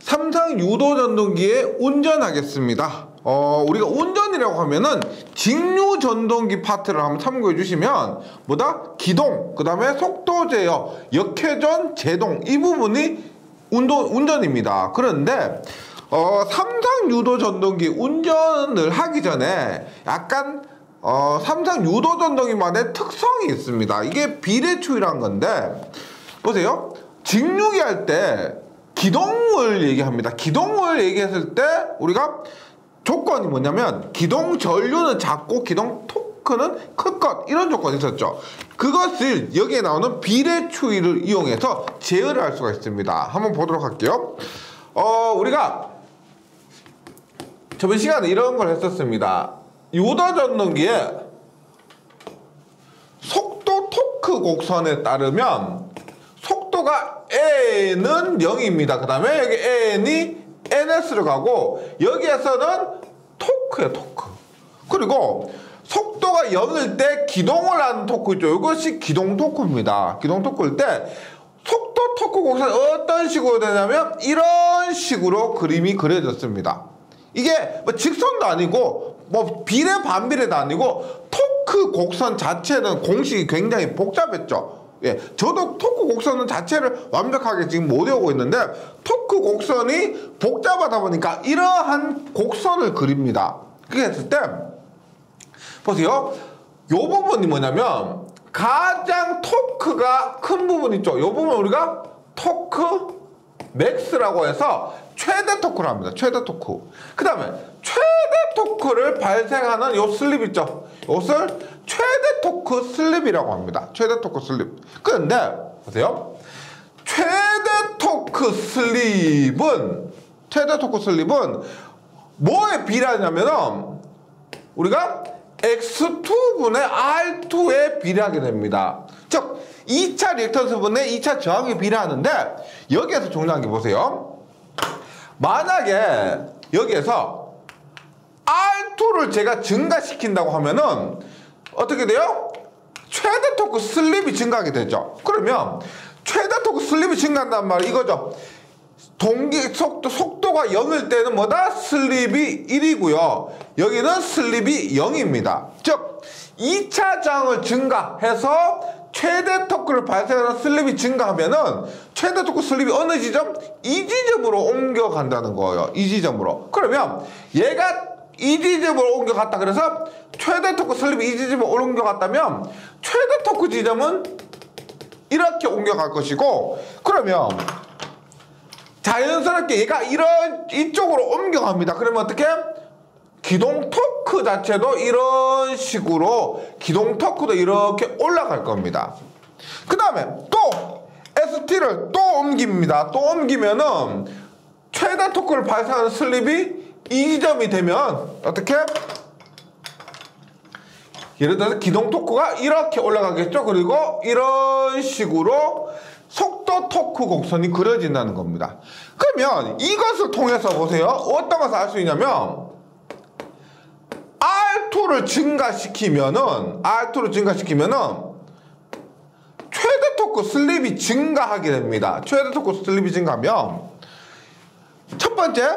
삼상 유도 전동기에 운전하겠습니다. 우리가 운전이라고 하면은 직류 전동기 파트를 한번 참고해 주시면 뭐다? 기동, 그 다음에 속도 제어, 역회전, 제동, 이 부분이 운전입니다. 그런데 삼상 유도 전동기 운전을 하기 전에 약간 삼상 유도 전동기만의 특성이 있습니다. 이게 비례추이란 건데 보세요. 직류기 할 때 기동을 얘기합니다. 기동을 얘기했을 때 우리가 조건이 뭐냐면 기동 전류는 작고 기동 토크는 클 것, 이런 조건이 있었죠. 그것을 여기에 나오는 비례추이를 이용해서 제어를 할 수가 있습니다. 한번 보도록 할게요. 우리가 저번 시간에 이런 걸 했었습니다. 유도 전동기에 속도 토크 곡선에 따르면 속도가 N은 0입니다. 그 다음에 여기 N이 NS로 가고 여기에서는 토크예요, 토크. 그리고 속도가 0일 때 기동을 하는 토크 있죠. 이것이 기동 토크입니다. 기동 토크일 때 속도 토크 곡선이 어떤 식으로 되냐면 이런 식으로 그림이 그려졌습니다. 이게 뭐 직선도 아니고 뭐 비례 반비례도 아니고 토크 곡선 자체는 공식이 굉장히 복잡했죠. 예, 저도 토크 곡선 자체를 완벽하게 지금 못 외우고 있는데 토크 곡선이 복잡하다 보니까 이러한 곡선을 그립니다. 그렇게 했을 때 보세요. 요 부분이 뭐냐면 가장 토크가 큰 부분 있죠. 요 부분 우리가 토크 맥스라고 해서 최대 토크를 합니다. 최대 토크. 그 다음에 최대 토크를 발생하는 요 슬립 있죠. 요것을 최대 토크 슬립이라고 합니다. 최대 토크 슬립. 그런데 보세요. 최대 토크 슬립은 뭐에 비례하냐면은 우리가 X2분의 R2에 비례하게 됩니다. 즉 2차 리액턴스분의 2차 저항에 비례하는데 여기에서 중요한 게 보세요. 만약에 여기에서 R2를 제가 증가시킨다고 하면은 어떻게 돼요? 최대 토크 슬립이 증가하게 되죠. 그러면 최대 토크 슬립이 증가한단 말이 이거죠. 속도가 0일 때는 뭐다? 슬립이 1이고요. 여기는 슬립이 0입니다. 즉 2차 저항을 증가해서 최대 토크를 발생하는 슬립이 증가하면은 최대 토크 슬립이 어느 지점? 이 지점으로 옮겨간다는 거예요. 이 지점으로. 그러면 얘가 이 지점으로 옮겨갔다 그래서 최대 토크 슬립이 이 지점으로 옮겨갔다면 최대 토크 지점은 이렇게 옮겨갈 것이고, 그러면 자연스럽게 얘가 이쪽으로 옮겨갑니다. 그러면 어떻게? 기동 토크 자체도 이런 식으로 기동 토크도 이렇게 올라갈 겁니다. 그 다음에 또 ST를 또 옮깁니다. 또 옮기면은 최대 토크를 발생하는 슬립이 이 지점이 되면 어떻게? 예를 들어서 기동 토크가 이렇게 올라가겠죠. 그리고 이런 식으로 속도 토크 곡선이 그려진다는 겁니다. 그러면 이것을 통해서 보세요. 어떤 것을 알 수 있냐면 R2를 증가시키면은 최대 토크 슬립이 증가하게 됩니다. 최대 토크 슬립이 증가하면 첫 번째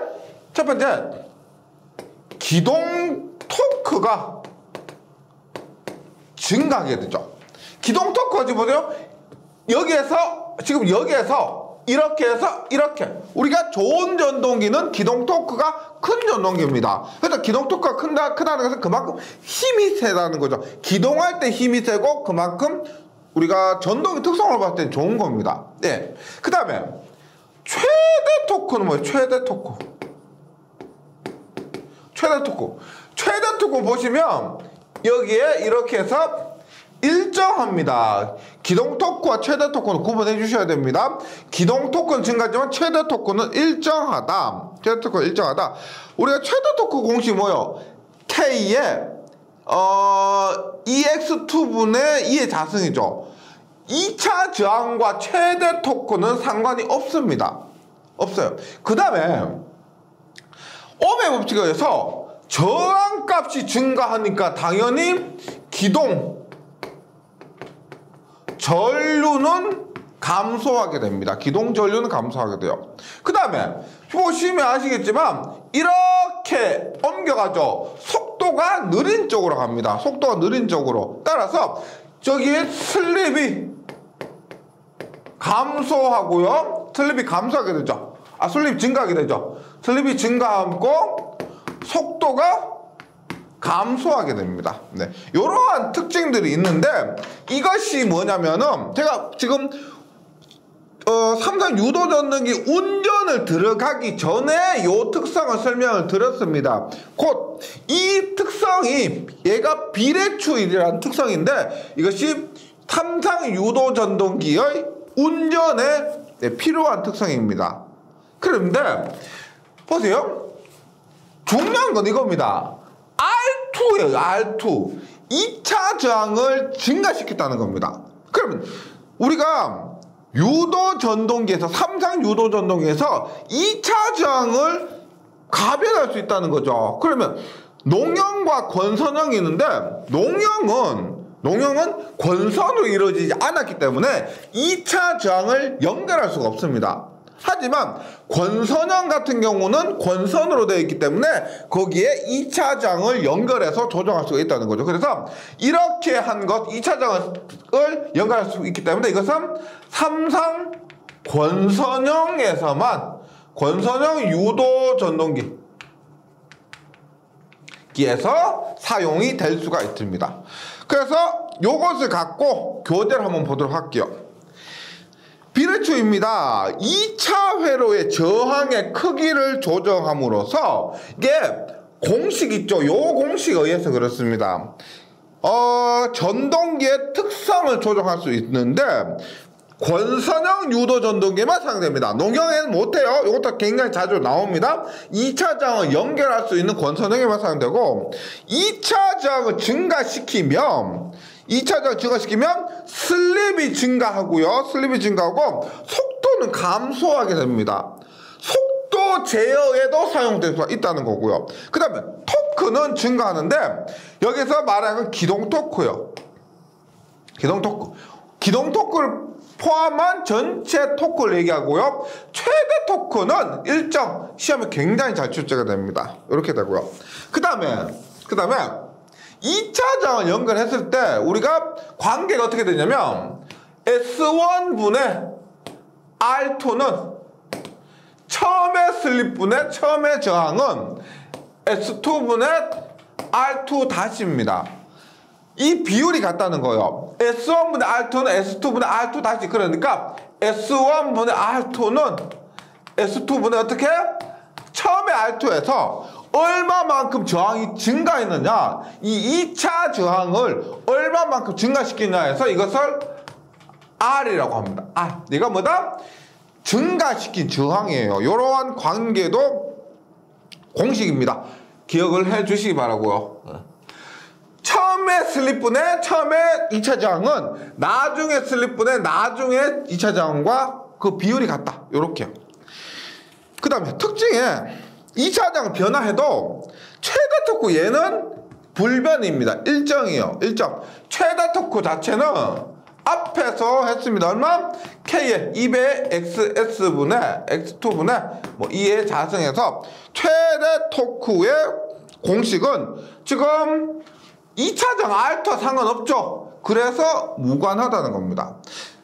기동 토크가 증가하게 되죠. 기동 토크가 지금 보세요. 여기에서 이렇게 해서 이렇게. 우리가 좋은 전동기는 기동 토크가 큰 전동기입니다. 그래서 기동 토크가 크다는 것은 그만큼 힘이 세다는 거죠. 기동할 때 힘이 세고 그만큼 우리가 전동기 특성을 봤을 때 좋은 겁니다. 네. 그 다음에 최대 토크는 뭐예요? 최대 토크 보시면 여기에 이렇게 해서 일정합니다. 기동 토크와 최대 토크는 구분해 주셔야 됩니다. 기동 토크는 증가하지만 최대 토크는 일정하다. 우리가 최대 토크 공식이 뭐예요? K에 EX2분의 2의 자승이죠. 2차 저항과 최대 토크는 상관이 없습니다. 없어요. 그 다음에 옴의 법칙에 의해서 저항값이 증가하니까 당연히 기동 전류는 감소하게 됩니다. 기동 전류는 감소하게 돼요. 그 다음에 보시면 아시겠지만 이렇게 옮겨가죠. 속도가 느린 쪽으로 갑니다. 속도가 느린 쪽으로. 따라서 저기 슬립이 감소하고요. 슬립이 감소하게 되죠. 슬립 증가하게 되죠. 슬립이 증가하고 속도가 감소하게 됩니다. 네. 이러한 특징들이 있는데 이것이 뭐냐면은 제가 지금 삼성 유도 전동기 운전을 들어가기 전에 이 특성을 설명을 드렸습니다. 곧 이 특성이 얘가 비례추일이라는 특성인데 이것이 삼성 유도 전동기의 운전에 필요한 특성입니다. 그런데 보세요. 중요한 건 이겁니다. R2예요. R2. 2차 저항을 증가시켰다는 겁니다. 그러면 우리가 유도 전동기에서 삼성 유도 전동기에서 2차 저항을 가변할 수 있다는 거죠. 그러면 농형과 권선형이 있는데 농형은 권선으로 이루어지지 않았기 때문에 2차 저항을 연결할 수가 없습니다. 하지만 권선형 같은 경우는 권선으로 되어 있기 때문에 거기에 2차 저항을 연결해서 조정할 수가 있다는 거죠. 그래서 이렇게 한 것 2차 저항을 연결할 수 있기 때문에 이것은 삼성 권선형에서만 권선형 유도 전동기에서 사용이 될 수가 있습니다. 그래서 이것을 갖고 교대를 한번 보도록 할게요. 비례추입니다. 2차 회로의 저항의 크기를 조정함으로써 이게 공식 있죠. 요 공식에 의해서 그렇습니다. 전동기의 특성을 조정할 수 있는데 권선형 유도 전동기에만 사용됩니다. 농형에는 못해요. 이것도 굉장히 자주 나옵니다. 2차 저항을 연결할 수 있는 권선형에만 사용되고 2차 저항을 증가시키면 슬립이 증가하고요. 슬립이 증가하고 속도는 감소하게 됩니다. 속도 제어에도 사용될 수가 있다는 거고요. 그 다음에 토크는 증가하는데 여기서 말하는 기동 토크요. 기동 토크를 포함한 전체 토크를 얘기하고요. 최대 토크는 일정 시험에 굉장히 잘 출제가 됩니다. 이렇게 되고요. 그 다음에 2차 저항을 연결했을 때 우리가 관계가 어떻게 되냐면 S1분의 R2는 처음의 슬립분의 처음의 저항은 S2분의 R2 다시입니다. 이 비율이 같다는 거예요. S1분의 R2는 S2분의 R2 다시. 그러니까 S1분의 R2는 S2분의 어떻게? 처음에 R2에서 얼마만큼 저항이 증가했느냐, 이 2차 저항을 얼마만큼 증가시키느냐 해서 이것을 R이라고 합니다. 이거 뭐다? 증가시킨 저항이에요. 이러한 관계도 공식입니다. 기억을 해 주시기 바라고요. 처음에 슬립분의 처음에 2차 저항은 나중에 슬립분의 나중에 2차 저항과 그 비율이 같다. 요렇게요. 그 다음에 특징에 2차 저항 변화해도 최대 토크 얘는 불변입니다. 일정이에요. 일정. 최대 토크 자체는 앞에서 했습니다. 얼마? K의 2배 XS분의 X2분의 2의 자승해서 최대 토크의 공식은 지금 2차 저항 R와 상관없죠. 그래서 무관하다는 겁니다.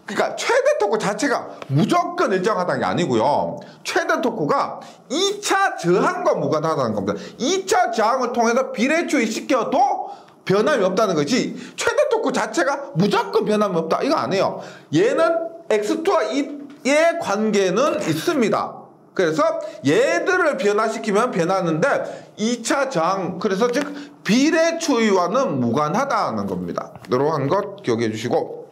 그러니까 최대 토크 자체가 무조건 일정하다는 게 아니고요. 최대 토크가 2차 저항과 무관하다는 겁니다. 2차 저항을 통해서 비례추이 시켜도 변함이 없다는 거지 최대 토크 자체가 무조건 변함이 없다 이거 아니에요. 얘는 X2와 2의 관계는 있습니다. 그래서 얘들을 변화시키면 변하는데 2차 저항 그래서 즉 비례추이와는 무관하다는 겁니다. 이러한 것 기억해 주시고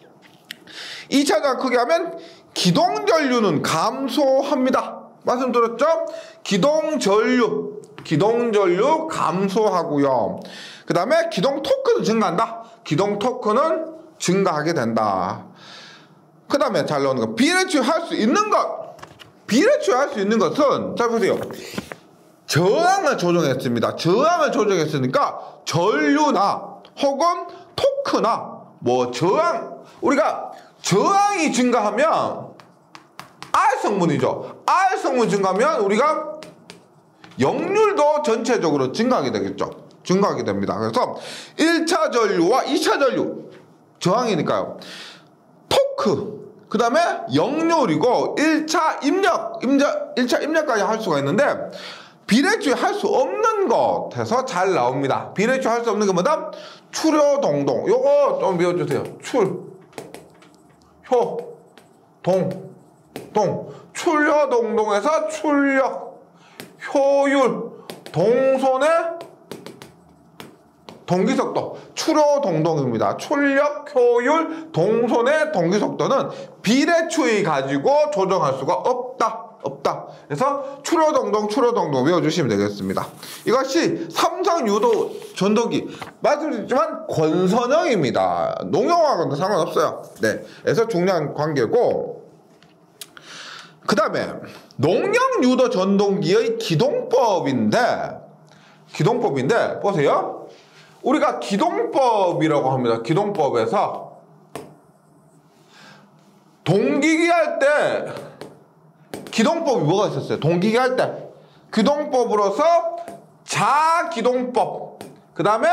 2차 저항 크게 하면 기동전류는 감소합니다. 말씀드렸죠? 기동전류 감소하고요. 그 다음에 기동 토크는 증가한다. 기동 토크는 증가하게 된다. 그 다음에 잘 나오는 거 비례추이할 수 있는 것. 비례추이할 수 있는 것은 자 보세요. 저항을 조정했습니다. 저항을 조정했으니까 전류나 혹은 토크나 저항 우리가 저항이 증가하면 R 성분이죠. R 성분 증가하면 우리가 역률도 전체적으로 증가하게 되겠죠. 증가하게 됩니다. 그래서 1차 전류와 2차 전류 저항이니까요. 토크, 그 다음에 역률이고 1차 입력, 1차 입력까지 할 수가 있는데 비례주의 할 수 없는 것에서 잘 나옵니다. 비례주의 할 수 없는 게 뭐다? 출효동동. 요거 좀 외워주세요. 출효동동에서 출력, 효율, 동손의 동기속도. 출효동동입니다. 출력, 효율, 동손의 동기속도는 비례추이 가지고 조정할 수가 없다. 그래서 출효동동 외워주시면 되겠습니다. 이것이 삼성유도 전동기. 말씀드렸지만 권선형입니다. 농용하고는 상관없어요. 네, 그래서 중요한 관계고, 그 다음에 농용유도 전동기의 기동법인데 보세요. 우리가 기동법이라고 합니다. 기동법에서 동기기 할 때 기동법이 뭐가 있었어요? 동기기 할 때 기동법으로서 자기동법, 그 다음에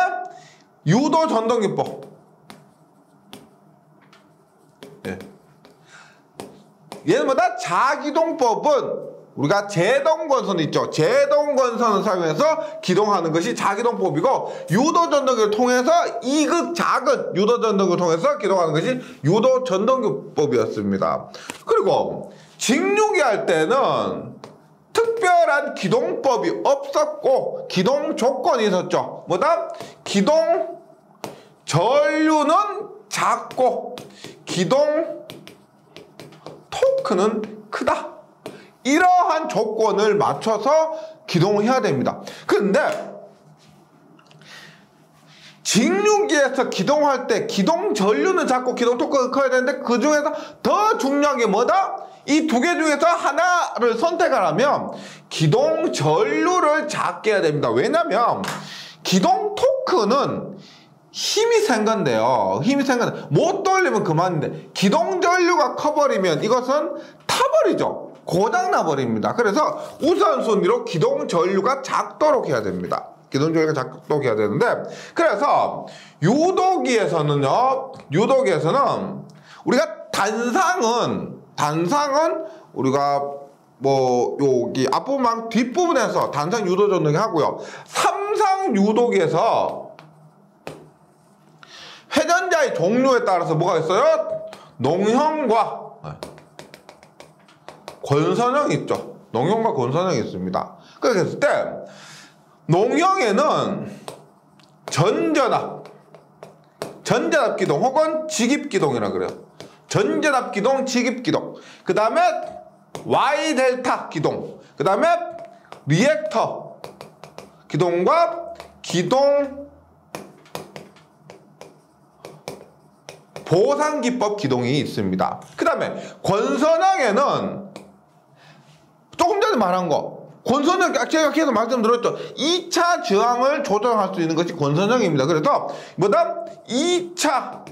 유도 전동기법. 예. 얘는 뭐다? 자기동법은 우리가 제동건선 있죠. 제동건선을 사용해서 기동하는 것이 자기동법이고, 유도전동기를 통해서 2급 작은 유도전동기를 통해서 기동하는 것이 유도전동기법이었습니다. 그리고 직류기 할 때는 특별한 기동법이 없었고 기동 조건이 있었죠. 뭐다? 기동 전류는 작고 기동 토크는 크다. 이러한 조건을 맞춰서 기동을 해야 됩니다. 그런데 직류기에서 기동할 때 기동 전류는 작고 기동 토크가 커야 되는데, 그 중에서 더 중요한 게 뭐다? 이 두 개 중에서 하나를 선택을 하면 기동 전류를 작게 해야 됩니다. 왜냐면 기동 토크는 힘이 센 건데요. 못 돌리면 그만인데, 기동 전류가 커버리면 이것은 타버리죠. 고장나버립니다. 그래서 우선순위로 기동 전류가 작도록 해야 됩니다. 기동 전류가 작도록 해야 되는데, 그래서 유도기에서는 우리가 단상은 우리가 뭐 여기 앞부분 뒷부분에서 단상 유도 전동기 하고요. 삼상 유도기에서 회전자의 종류에 따라서 뭐가 있어요? 농형과 권선형이 있죠. 농형과 권선형이 있습니다. 그렇게 했을 때 농형에는 전전압 기동 혹은 직입기동이라 그래요. 전전압 기동, 직입기동. 그 다음에 Y 델타 기동. 그 다음에 리액터 기동과 기동 보상기법 기동이 있습니다. 그 다음에 권선형에는 조금 전에 말한 거, 권선형 제가 계속 말씀드렸죠. 2차 저항을 조정할 수 있는 것이 권선형입니다. 그래서 뭐다? 2차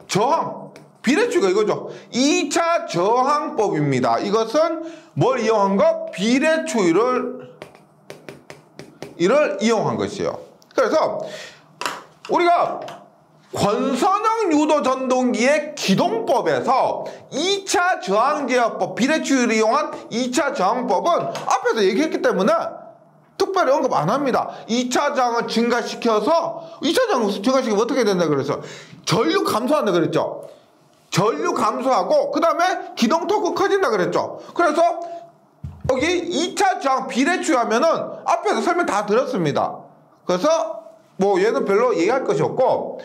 저항 비례추이가 이거죠. 2차 저항법입니다. 이것은 뭘 이용한 거? 비례추이를 이용한 것이에요. 그래서 우리가 권선형 유도 전동기의 기동법에서 2차 저항제어법, 비례추이를 이용한 2차 저항법은 앞에서 얘기했기 때문에 특별히 언급 안 합니다. 2차 저항을 증가시켜서 2차 저항을 증가시키면 어떻게 된다 그래서 전류 감소한다 그랬죠. 전류 감소하고 그 다음에 기동 토크 커진다 그랬죠. 그래서 여기 2차 저항 비례추이 하면은 앞에서 설명 다 드렸습니다. 그래서 뭐 얘는 별로 얘기할 것이 없고,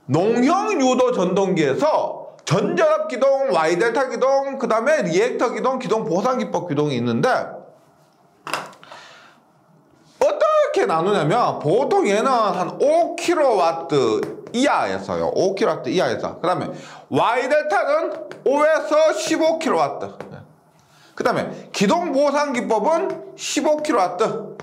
농형 유도 전동기에서 전전압 기동, Y델타 기동, 그 다음에 리액터 기동, 기동 보상기법 기동이 있는데 어떻게 나누냐면 보통 얘는 한 5kW 이하에서요. 5kW 이하에서. 그 다음에 Y델타는 5에서 15kW. 그 다음에 기동 보상기법은 15kW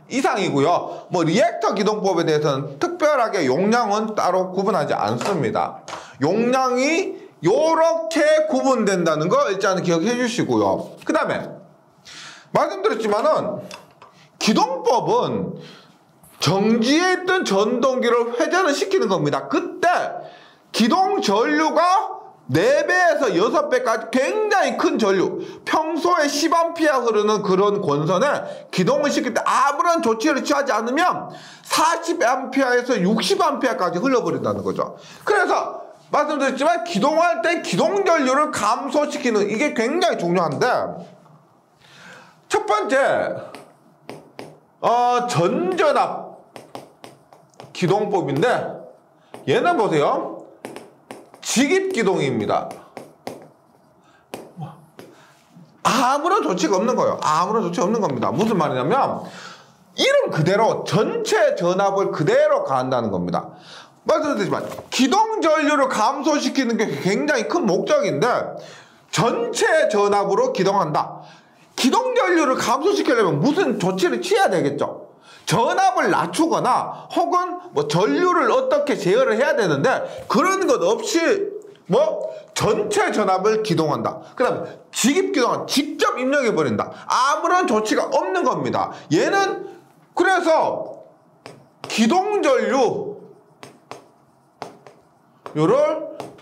이상이고요. 뭐 리액터 기동법에 대해서는 특별하게 용량은 따로 구분하지 않습니다. 용량이 요렇게 구분된다는 거 일단 기억해 주시고요. 그 다음에 말씀드렸지만은 기동법은 정지해 있던 전동기를 회전을 시키는 겁니다. 그때 기동 전류가 4배에서 6배까지 굉장히 큰 전류, 평소에 10A 흐르는 그런 권선에 기동을 시킬 때 아무런 조치를 취하지 않으면 40A에서 60A까지 흘러버린다는 거죠. 그래서 말씀드렸지만 기동할 때 기동 전류를 감소시키는 이게 굉장히 중요한데, 첫 번째 전전압 기동법인데, 얘는 보세요. 직입기동입니다. 아무런 조치가 없는 거예요. 아무런 조치가 없는 겁니다. 무슨 말이냐면 이름 그대로 전체 전압을 그대로 가한다는 겁니다. 말씀드리지만 기동 전류를 감소시키는 게 굉장히 큰 목적인데 전체 전압으로 기동한다. 기동 전류를 감소시키려면 무슨 조치를 취해야 되겠죠. 전압을 낮추거나 혹은 뭐 전류를 어떻게 제어를 해야 되는데 그런 것 없이 뭐 전체 전압을 기동한다. 그 다음에 직입기동은 직접 입력해 버린다. 아무런 조치가 없는 겁니다. 얘는 그래서 기동 전류를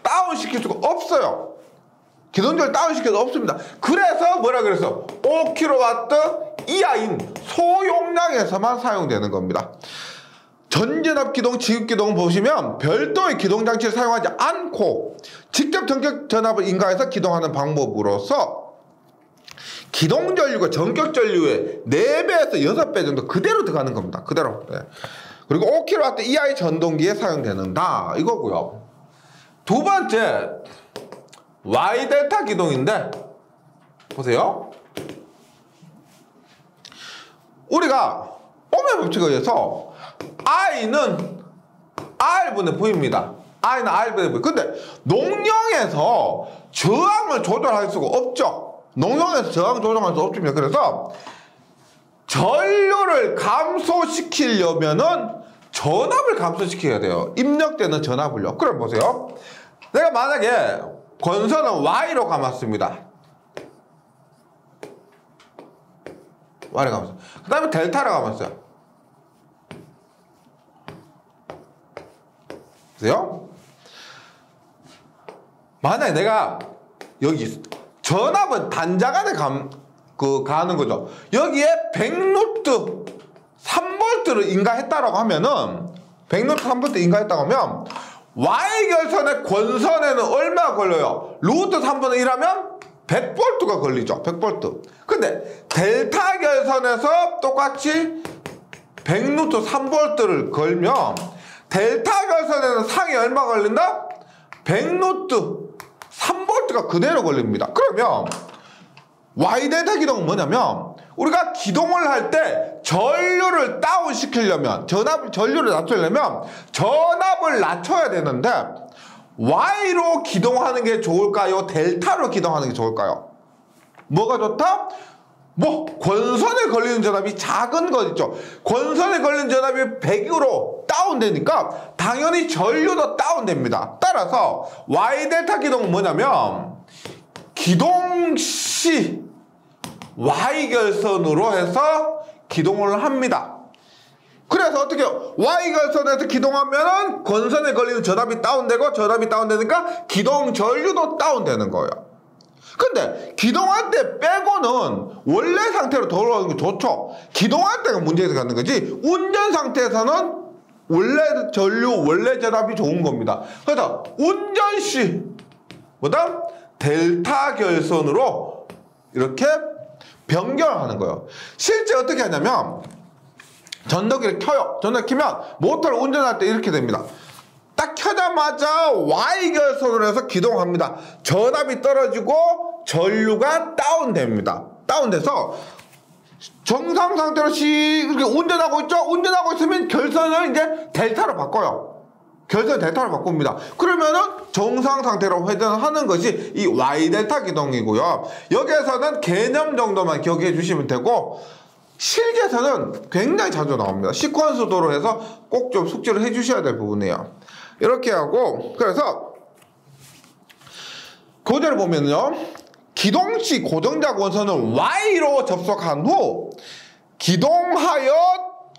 다운시킬 수가 없어요. 기동 전류 다운시킬 수 없습니다. 그래서 뭐라 그랬어? 5kW 이하인 소용량에서만 사용되는 겁니다. 전전압 기동, 지급기동 보시면 별도의 기동장치를 사용하지 않고 직접 전격 전압을 인가해서 기동하는 방법으로서 기동전류가 전격전류의 4배에서 6배 정도 그대로 들어가는 겁니다. 그대로. 네. 그리고 5kW 이하의 전동기에 사용되는다. 이거고요. 두 번째 Y델타 기동인데 보세요. 우리가 오면 법칙에 의해서 I는 R분의 V입니다. I는 R분의 V. 근데 농용에서 저항을 조절할 수가 없죠. 농용에서 저항 조절할 수 없습니다. 그래서 전류를 감소시키려면은 전압을 감소시켜야 돼요. 입력되는 전압을요. 그럼 보세요. 내가 만약에 권선은 Y로 감았습니다. Y로 감았어요. 그 다음에 델타로 감았어요. 보세요. 만약에 내가 여기 전압은 단자간에 가는 거죠. 여기에 100루트 3V를 인가했다라고 하면은 100루트 3V 인가했다고 하면 Y결선의 권선에는 얼마 걸려요? 루트 3분의 1 하면 100V가 걸리죠. 100V. 근데 델타 결선에서 똑같이 100루트 3V를 걸면 델타 결선에는 상이 얼마 걸린다? 100루트 3V가 그대로 걸립니다. 그러면 Y델타 기동은 뭐냐면 우리가 기동을 할 때 전류를 다운시키려면 전류를 낮추려면 전압을 낮춰야 되는데 Y로 기동하는 게 좋을까요? 델타로 기동하는 게 좋을까요? 뭐가 좋다? 뭐 권선에 걸리는 전압이 작은 거 있죠. 권선에 걸리는 전압이 100으로 다운되니까 당연히 전류도 다운됩니다. 따라서 Y델타 기동은 뭐냐면 기동 시 Y결선으로 해서 기동을 합니다. 그래서 어떻게 Y결선에서 기동하면은 권선에 걸리는 전압이 다운되고 전압이 다운되니까 기동 전류도 다운되는 거예요. 근데 기동할 때 빼고는 원래 상태로 돌아오는 게 좋죠. 기동할 때가 문제가 가는 거지 운전 상태에서는 원래 전류, 원래 전압이 좋은 겁니다. 그래서 운전 시 뭐다? 델타 결선으로 이렇게 변경을 하는 거예요. 실제 어떻게 하냐면 전동기를 켜요. 전동기 켜면 모터를 운전할 때 이렇게 됩니다. 딱 켜자마자 Y결선으로 해서 기동합니다. 전압이 떨어지고 전류가 다운됩니다. 다운돼서 정상 상태로 이렇게 운전하고 있죠? 운전하고 있으면 결선을 이제 델타로 바꿔요. 결선 델타로 바꿉니다. 그러면은 정상 상태로 회전하는 것이 이 Y델타 기동이고요. 여기에서는 개념 정도만 기억해 주시면 되고 실기에서는 굉장히 자주 나옵니다. 시퀀스 도로 해서 꼭 좀 숙지를 해 주셔야 될 부분이에요. 이렇게 하고 그래서 교재를 보면요. 기동시 고정자 원선을 Y로 접속한 후 기동하여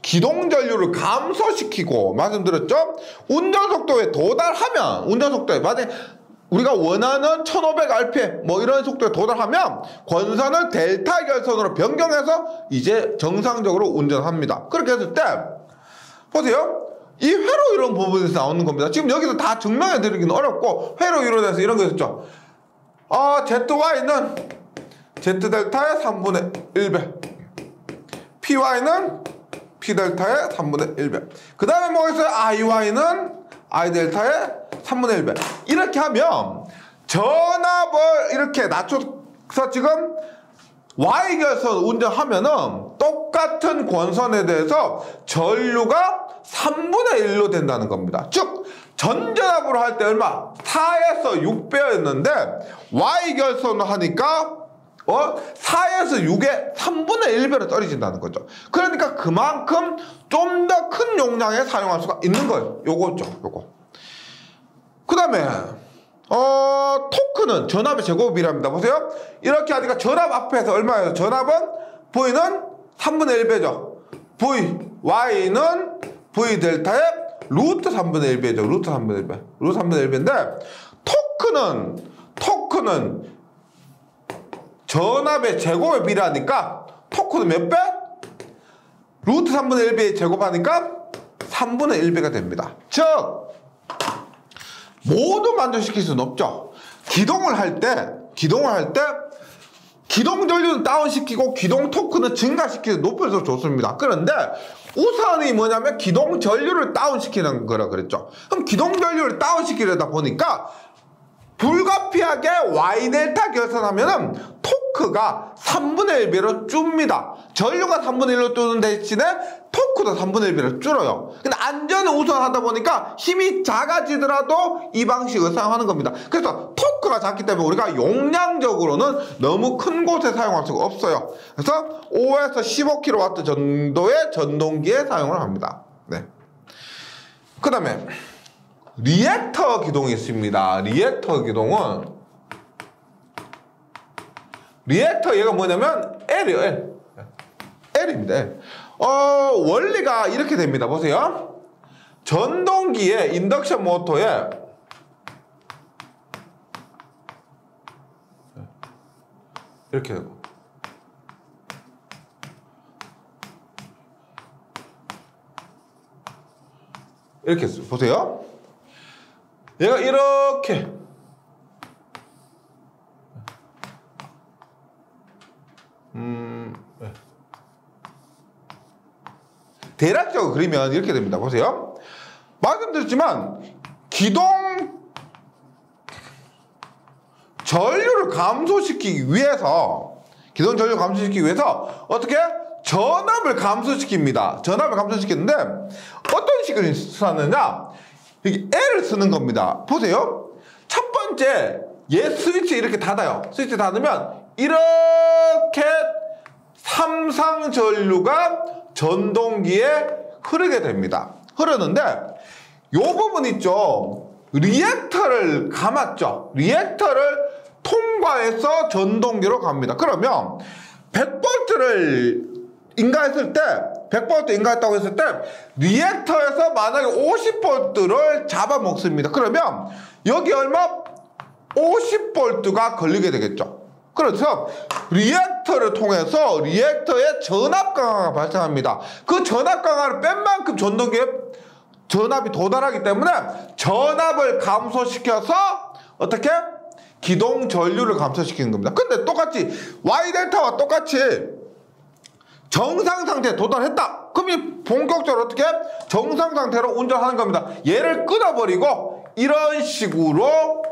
기동전류를 감소시키고 말씀드렸죠. 운전속도에 도달하면 운전속도에 만약에 우리가 원하는 1500rpm 뭐 이런 속도에 도달하면 권선을 델타 결선으로 변경해서 이제 정상적으로 운전합니다. 그렇게 했을 때 보세요. 이 회로 이론 부분에서 나오는 겁니다. 지금 여기서 다 증명해 드리기는 어렵고 회로 이론에서 이런 거 있었죠. ZY는 Z델타의 3분의 1배 PY는 P델타의 3분의 1배 그 다음에 뭐 있어요? IY는 I델타의 3분의 1배 이렇게 하면 전압을 이렇게 낮춰서 지금 Y결선 운전하면은 똑같은 권선에 대해서 전류가 3분의 1로 된다는 겁니다. 즉 전전압으로 할 때 얼마? 4에서 6배였는데 Y결선을 하니까 4에서 6의 3분의 1배로 떨어진다는 거죠. 그러니까 그만큼 좀 더 큰 용량에 사용할 수가 있는 거예요. 요거죠. 요거. 그 다음에 토크는 전압의 제곱이랍니다. 보세요. 이렇게 하니까 전압 앞에서 얼마예요? 전압은 V는 3분의 1배죠. Y는 V 델타의 루트 3분의 1배죠. 루트 3분의 1배. 루트 3분의 1배인데 토크는 전압의 제곱에 비례하니까 토크는 몇 배? 루트 3분의 1배 제곱하니까 3분의 1배가 됩니다. 즉 모두 만족시킬 수는 없죠. 기동을 할 때 기동 전류는 다운시키고 기동 토크는 증가시키는 높을수록 좋습니다. 그런데 우선이 뭐냐면 기동 전류를 다운시키는 거라 그랬죠. 그럼 기동 전류를 다운시키려다 보니까 불가피하게 Y델타 결선하면은 토크가 3분의 1배로 줍니다. 전류가 3분의 1로 주는 대신에 토크도 3분의 1배로 줄어요. 근데 안전을 우선하다 보니까 힘이 작아지더라도 이 방식을 사용하는 겁니다. 그래서 토크가 작기 때문에 우리가 용량적으로는 너무 큰 곳에 사용할 수가 없어요. 그래서 5에서 15kW 정도의 전동기에 사용을 합니다. 네. 그 다음에 리액터 기동이 있습니다. 리액터 기동은 리액터 얘가 뭐냐면 L이에요. L입니다. L. 원리가 이렇게 됩니다. 보세요. 전동기에 인덕션 모터에 이렇게 되고 이렇게 했어요. 보세요. 얘가 이렇게 대략적으로 그리면 이렇게 됩니다. 보세요. 말씀드렸지만 기동 전류를 감소시키기 위해서 어떻게? 전압을 감소시킵니다. 전압을 감소시키는데 어떤 식을 쓰느냐? 여기 L을 쓰는 겁니다. 보세요. 첫 번째 얘 스위치 이렇게 닫아요. 스위치 닫으면 이렇게 삼상 전류가 전동기에 흐르게 됩니다. 흐르는데 요 부분 있죠. 리액터를 감았죠. 리액터를 통과해서 전동기로 갑니다. 그러면 100V를 인가했을 때 100V 인가했다고 했을 때 리액터에서 만약에 50V를 잡아먹습니다. 그러면 여기 얼마? 50V가 걸리게 되겠죠. 그래서 리액터를 통해서 리액터에 전압 강화가 발생합니다. 그 전압 강화를 뺀 만큼 전동기에 전압이 도달하기 때문에 전압을 감소시켜서 어떻게? 기동 전류를 감소시키는 겁니다. 근데 똑같이 Y델타와 똑같이 정상 상태에 도달했다. 그럼 본격적으로 어떻게? 정상 상태로 운전하는 겁니다. 얘를 끊어버리고 이런 식으로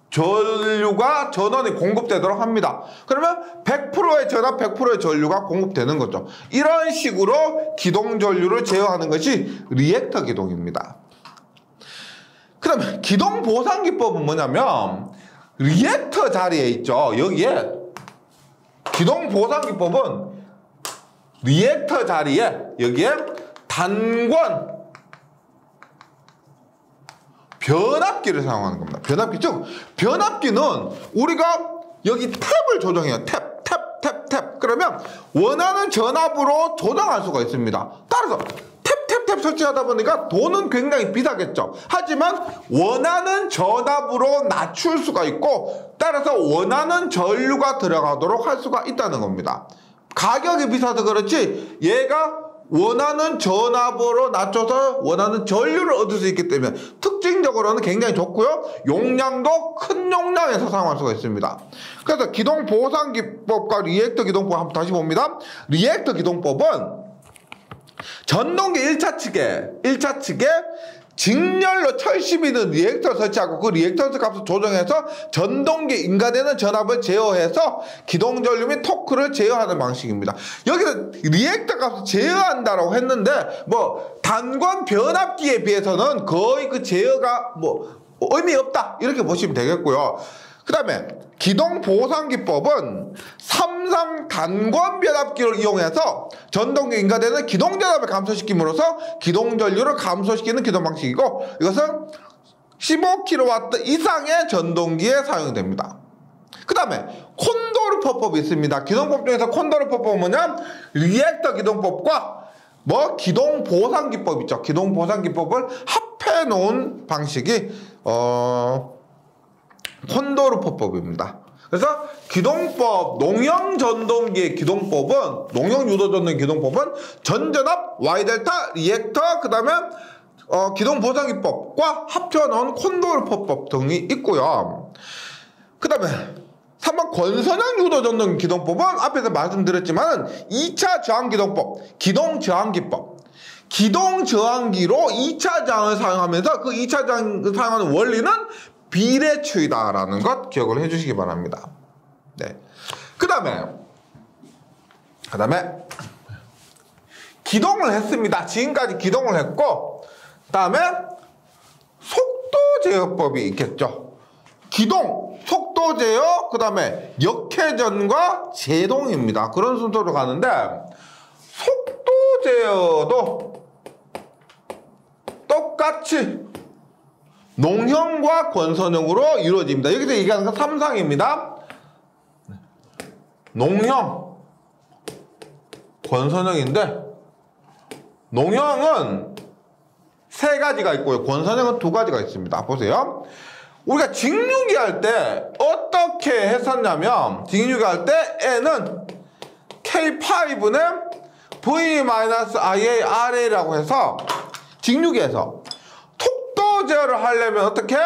전원이 공급되도록 합니다. 그러면 100%의 전압, 100%의 전류가 공급되는 거죠. 이런 식으로 기동 전류를 제어하는 것이 리액터 기동입니다. 그러면 기동 보상 기법은 뭐냐면 리액터 자리에 있죠. 여기에 기동 보상 기법은 리액터 자리에 여기에 단권 변압기를 사용하는 겁니다. 변압기, 즉 변압기는 우리가 여기 탭을 조정해요. 탭. 그러면 원하는 전압으로 조정할 수가 있습니다. 따라서 탭 설치하다 보니까 돈은 굉장히 비싸겠죠. 하지만 원하는 전압으로 낮출 수가 있고 따라서 원하는 전류가 들어가도록 할 수가 있다는 겁니다. 가격이 비싸서 그렇지 얘가 원하는 전압으로 낮춰서 원하는 전류를 얻을 수 있기 때문에 특징적으로는 굉장히 좋고요. 용량도 큰 용량에서 사용할 수가 있습니다. 그래서 기동보상기법과 리액터 기동법 한번 다시 봅니다. 리액터 기동법은 전동기 1차 측에 직렬로 철심이 있는 리액터를 설치하고 그 리액터 값을 조정해서 전동기 인가되는 전압을 제어해서 기동전류 및 토크를 제어하는 방식입니다. 여기서 리액터 값을 제어한다라고 했는데 뭐 단관 변압기에 비해서는 거의 그 제어가 뭐 의미 없다 이렇게 보시면 되겠고요. 그 다음에 기동보상기법은 삼상 단관 변압기를 이용해서 전동기 인가되는 기동전압을 감소시킴으로써 기동전류를 감소시키는 기동 방식이고 이것은 15kW 이상의 전동기에 사용됩니다. 그 다음에 콘도르퍼법이 있습니다. 기동법 중에서 콘도르퍼법은 뭐냐? 리액터 기동법과 기동보상기법 있죠. 기동보상기법을 합해 놓은 방식이 콘도르퍼법입니다. 그래서 기동법, 농형전동기의 기동법은, 농형유도전동기 기동법은 전전압, Y델타, 리액터, 그 다음에 기동보상기법과 합쳐놓은 콘도르퍼법 등이 있고요. 그 다음에 3번 권선형 유도전동기 기동법은 앞에서 말씀드렸지만 2차 저항기동법, 기동저항기법. 기동저항기로 2차 저항을 사용하면서 그 2차 저항을 사용하는 원리는 비례추이다라는 것 기억을 해주시기 바랍니다. 네. 그 다음에 기동을 했습니다. 지금까지 기동을 했고 다음에 속도 제어법이 있겠죠. 기동, 속도 제어, 그 다음에 역회전과 제동입니다. 그런 순서로 가는데 속도 제어도 똑같이 농형과 권선형으로 이루어집니다. 여기서 얘기하는 건 3상입니다. 농형, 권선형인데 농형은 3가지가 있고요. 권선형은 2가지가 있습니다. 보세요. 우리가 직류기 할 때 어떻게 했었냐면 직류기 할 때 N은 K5는 V-IA-RA라고 해서 직류기에서 제어를 하려면 어떻게?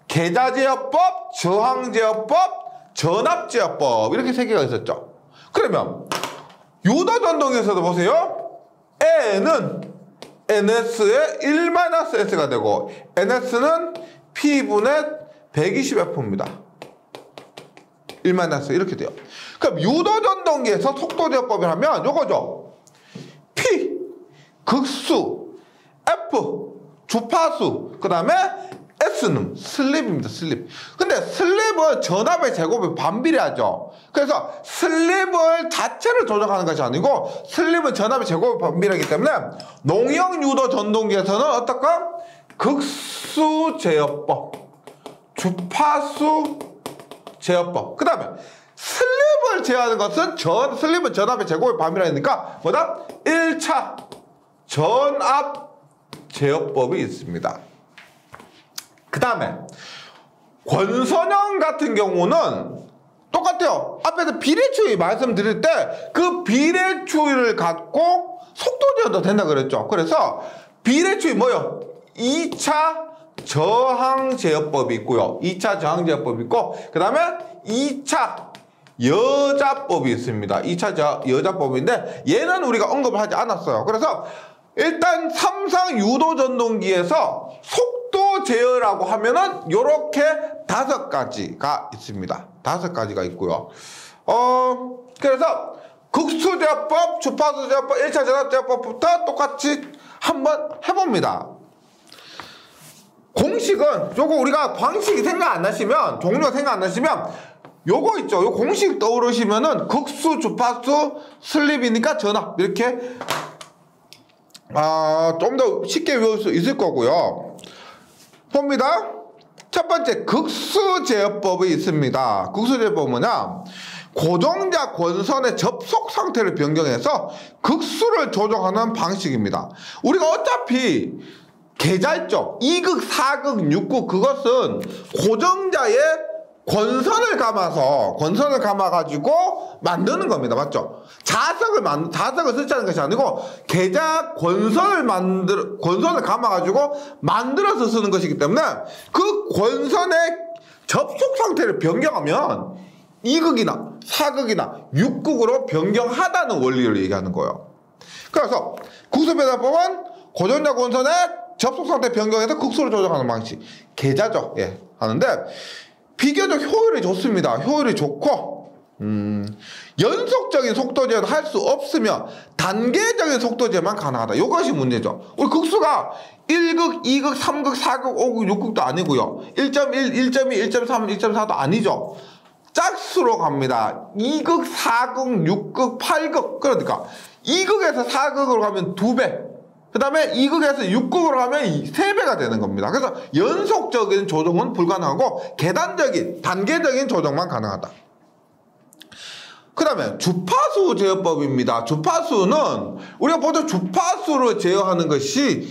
계자제어법, 저항제어법, 전압제어법 이렇게 3개가 있었죠. 그러면 유도전동에서도 보세요. N은 NS의 1-S가 되고 NS는 P분의 120F입니다. 1-S 이렇게 돼요. 그럼 유도전동기에서 속도제어법을 하면 요거죠. P, 극수, F, 주파수, 그 다음에 S는 슬립입니다. 슬립. 근데 슬립은 전압의 제곱에 반비례하죠. 그래서 슬립을 자체를 조정하는 것이 아니고 슬립은 전압의 제곱에 반비례하기 때문에 농형 유도 전동기에서는 어떨까? 극수 제어법, 주파수 제어법. 그 다음에 슬립을 제어하는 것은 슬립은 전압의 제곱에 반비례하니까 뭐다? 1차 전압 제어법이 있습니다. 그 다음에 권선형 같은 경우는 똑같아요. 앞에서 비례추이 말씀드릴 때 그 비례추이를 갖고 속도 제어도 된다 그랬죠. 그래서 비례추이 뭐요? 2차 저항 제어법이 있고요. 2차 저항 제어법이 있고 그 다음에 2차 여자법이 있습니다. 2차 여자법인데 얘는 우리가 언급을 하지 않았어요. 그래서 일단 3상 유도전동기에서 속도 제어라고 하면은 요렇게 5가지가 있습니다. 5가지가 있고요. 그래서 극수제어법, 주파수제어법, 1차 전압제어법부터 똑같이 한번 해봅니다. 공식은 요거 우리가 방식이 생각 안 나시면 종류가 생각 안 나시면 요거 있죠. 요 공식 떠오르시면은 극수, 주파수, 슬립이니까 전압 이렇게 좀 더 쉽게 외울 수 있을 거고요. 봅니다. 첫 번째 극수제어법이 있습니다. 극수제어법은 뭐냐? 고정자 권선의 접속 상태를 변경해서 극수를 조정하는 방식입니다. 우리가 어차피 계좌적 2극, 4극, 6극 그것은 고정자의 권선을 감아가지고 만드는 겁니다. 맞죠? 자석을 설치하는 것이 아니고 계좌 권선을 감아가지고 만들어서 쓰는 것이기 때문에 그 권선의 접속 상태를 변경하면 2극이나 4극이나 6극으로 변경하다는 원리를 얘기하는 거예요. 그래서 극수배달법은 고정자 권선의 접속 상태 변경해서 극수를 조정하는 방식. 계좌적 하는데 비교적 효율이 좋습니다. 효율이 좋고 연속적인 속도 제어는 할 수 없으며 단계적인 속도 제어만 가능하다. 이것이 문제죠. 우리 극수가 1극, 2극, 3극, 4극, 5극, 6극도 아니고요. 1.1, 1.2, 1.3, 1.4도 아니죠. 짝수로 갑니다. 2극, 4극, 6극, 8극. 그러니까 2극에서 4극으로 가면 2배. 그 다음에 2극에서 6극으로 가면 3배가 되는 겁니다. 그래서 연속적인 조정은 불가능하고 계단적인, 단계적인 조정만 가능하다. 그 다음에 주파수 제어법입니다. 주파수는 우리가 보통 주파수를 제어하는 것이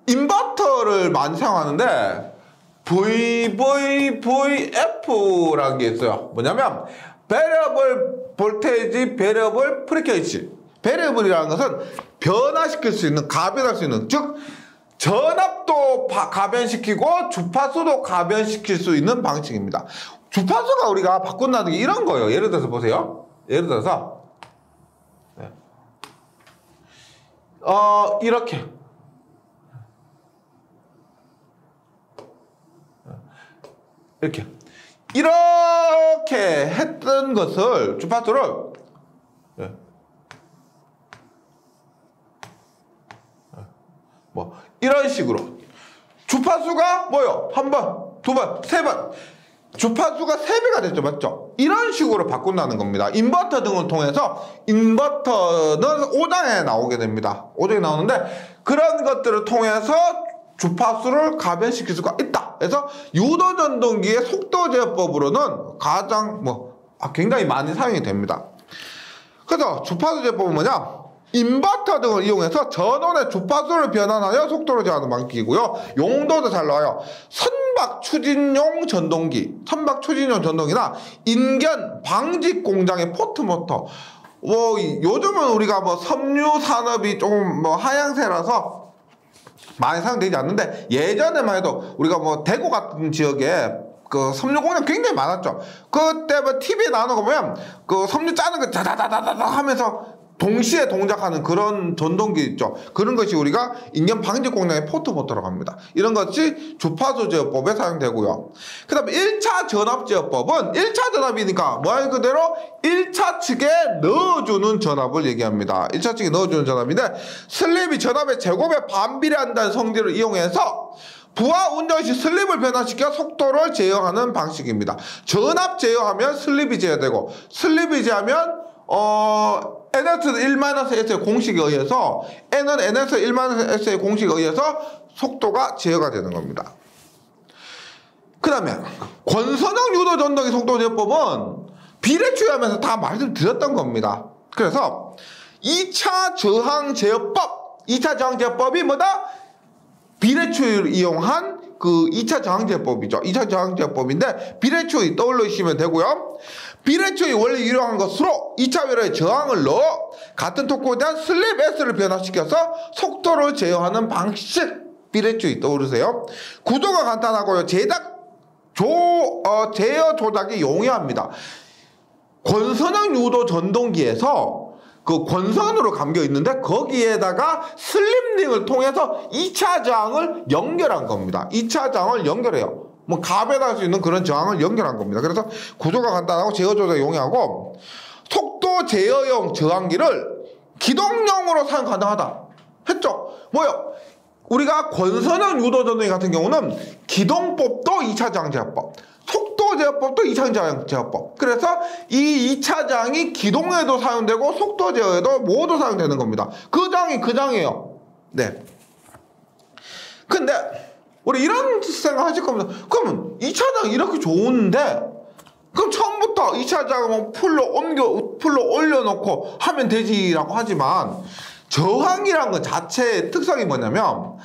인버터를 많이 사용하는데 VVVF라는 게 있어요. 뭐냐면 베리어블 볼테이지, 베리어블 프리퀀시. 베리어블이라는 것은 변화시킬 수 있는, 가변할 수 있는, 즉 전압도 가변시키고 주파수도 가변시킬 수 있는 방식입니다. 주파수가 우리가 바꾼다는 게 이런 거예요. 예를 들어서 보세요. 예를 들어서 이렇게 했던 것을 주파수를 뭐 이런 식으로 주파수가 뭐요? 한 번, 두 번, 세 번 주파수가 3배가 됐죠. 맞죠? 이런 식으로 바꾼다는 겁니다. 인버터 등을 통해서 인버터는 5장에 나오게 됩니다. 5장에 나오는데 그런 것들을 통해서 주파수를 가변시킬 수가 있다. 그래서 유도전동기의 속도제어법으로는 가장 굉장히 많이 사용이 됩니다. 그래서 주파수 제어법은 뭐냐? 인버터 등을 이용해서 전원의 주파수를 변환하여 속도를 제어하는 방식이고요. 용도도 잘 나와요. 선박 추진용 전동기나 인견 방직 공장의 포트모터. 요즘은 우리가 섬유 산업이 조금 하향세라서 많이 사용되지 않는데 예전에만 해도 우리가 대구 같은 지역에 그 섬유 공장 굉장히 많았죠. 그때 TV에 나오는 거 보면 그 섬유 짜는 거 다다다다다 하면서 동시에 동작하는 그런 전동기 있죠. 그런 것이 우리가 인견 방직 공장의 포트모터라고 합니다. 이런 것이 주파수 제어법에 사용되고요. 그 다음에 1차 전압 제어법은 1차 전압이니까 말 그대로 1차 측에 넣어주는 전압을 얘기합니다. 1차 측에 넣어주는 전압인데 슬립이 전압의 제곱에 반비례한다는 성질을 이용해서 부하 운전 시 슬립을 변화시켜 속도를 제어하는 방식입니다. 전압 제어하면 슬립이 제어되고 슬립이 제어하면 NS 1-S의 공식에 의해서 N은 NS 1-S의 공식에 의해서 속도가 제어가 되는 겁니다. 그 다음에 권선형 유도 전동기 속도 제어법은 비례추이하면서 다 말씀드렸던 겁니다. 그래서 2차 저항 제어법이 뭐다? 비례추이를 이용한 그 2차 저항 제어법이죠. 2차 저항 제어법인데 비례추이 떠올리시면 되고요. 비례추이 원래 유효한 것으로 2차 회로에 저항을 넣어 같은 토크에 대한 슬립 S를 변화시켜서 속도를 제어하는 방식. 비례추이 떠오르세요. 구조가 간단하고요. 제어 조작이 용이합니다. 권선형 유도 전동기에서 그 권선으로 감겨 있는데 거기에다가 슬립링을 통해서 2차 저항을 연결한 겁니다. 2차 저항을 연결해요. 가변할 수 있는 그런 저항을 연결한 겁니다. 그래서 구조가 간단하고 제어 조작이 용이하고 속도 제어용 저항기를 기동용으로 사용 가능하다 했죠. 우리가 권선형 유도 전동기 같은 경우는 기동법도 2차 저항 제어법, 속도 제어법도 2차 저항 제어법. 그래서 이 2차 저항이 기동에도 사용되고 속도 제어에도 모두 사용되는 겁니다. 그 장이 그 장이에요. 네. 근데 우리 이런 생각 하실 겁니다. 그러면 2차장 이렇게 좋은데 그럼 처음부터 2차장은 풀로 올려놓고 하면 되지라고 하지만 저항이란 것 자체의 특성이 뭐냐면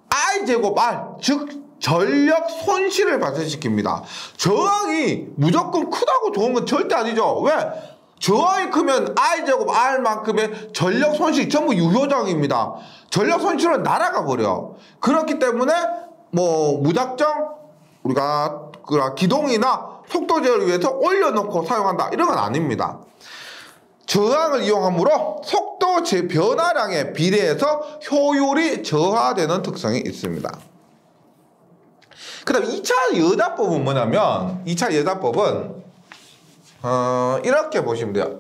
I제곱 R, 즉 전력 손실을 발생시킵니다. 저항이 무조건 크다고 좋은 건 절대 아니죠. 왜? 저항이 크면 I제곱 R만큼의 전력 손실이 전부 유효저항입니다. 전력 손실은 날아가 버려. 그렇기 때문에 뭐 무작정 우리가 기동이나 속도 제어를 위해서 올려놓고 사용한다 이런 건 아닙니다. 저항을 이용함으로 속도 변화량에 비례해서 효율이 저하되는 특성이 있습니다. 그 다음 2차 여자법은 뭐냐면 2차 여자법은 이렇게 보시면 돼요.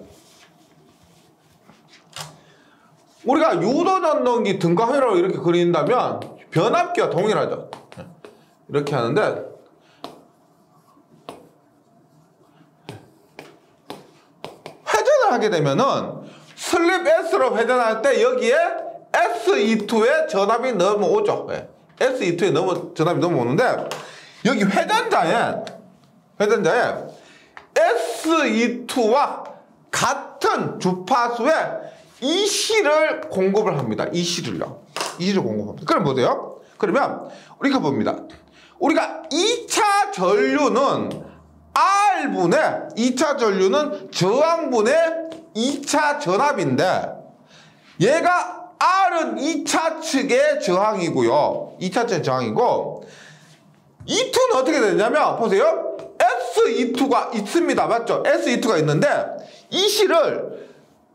우리가 유도전동기 등가 회로를 이렇게 그린다면 변압기와 동일하죠. 이렇게 하는데 회전을 하게 되면은 슬립 S로 회전할 때 여기에 SE2에 전압이 넘어오죠. SE2에 전압이 넘어오는데 여기 회전자에 SE2와 같은 주파수의 EC를 공급을 합니다. EC를요. EC를 공급합니다. 그럼 보세요. 그러면 우리가 봅니다. 우리가 2차 전류는 R분의 2차 전류는 저항분의 2차 전압인데 얘가 R은 2차 측의 저항이고요. 2차 측의 저항이고 E2는 어떻게 되냐면 보세요. SE2가 있습니다. 맞죠? SE2가 있는데 EC를